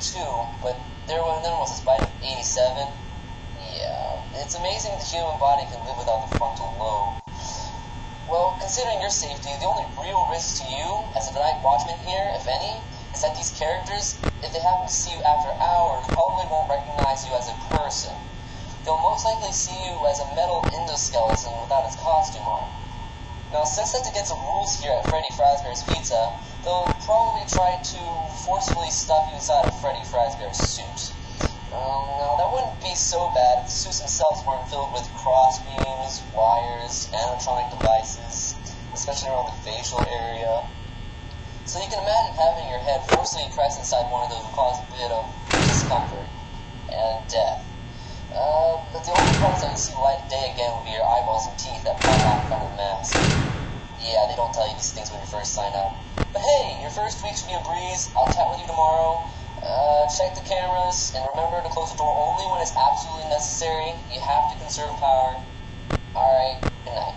82, but there was a spike of 87. Yeah, it's amazing the human body can live without the frontal lobe. Well, considering your safety, the only real risk to you, as a night watchman here, if any, is that these characters, if they happen to see you after hours, probably won't recognize you as a person. They'll most likely see you as a metal endoskeleton without its costume on. Now, since that's against the rules here at Freddy Fazbear's Pizza, they'll probably try to forcefully stuff you inside of Freddy Fazbear's suit. Now, that wouldn't be so bad if the suits themselves weren't filled with crossbeams, wires, animatronic devices, especially around the facial area. So you can imagine having your head forcibly pressed inside one of those would cause a bit of discomfort and death. But the only parts that you see the light of day again would be your eyeballs and teeth that pop out in front of the mask. Yeah, they don't tell you these things when you first sign up. But hey, your first week should be a breeze. I'll chat with you tomorrow. Check the cameras, and remember to close the door only when it's absolutely necessary. You have to conserve power. Alright, good night.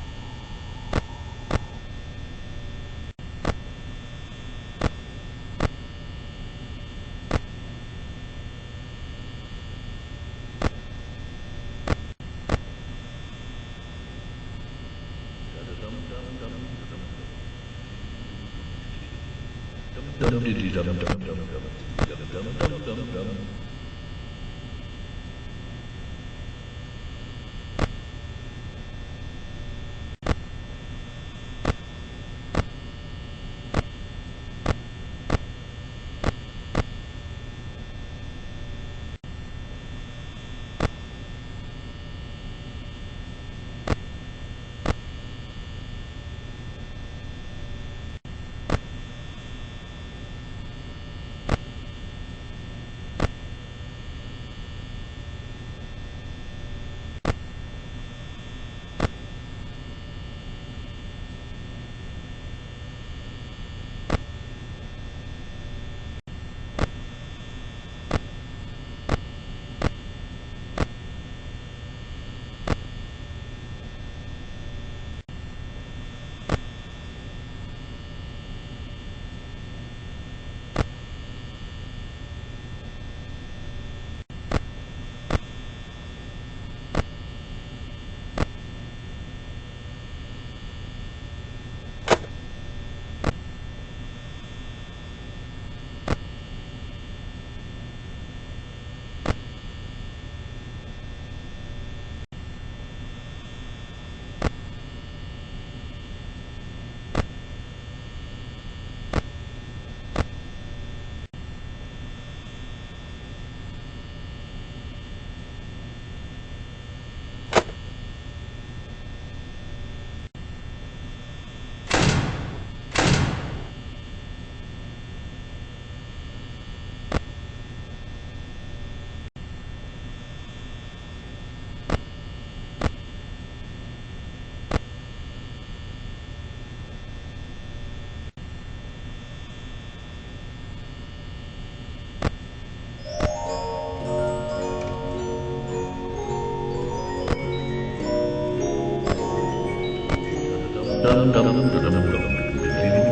dum dum dum dum dum dum dum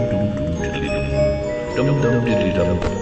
dum dum dum dum dum dum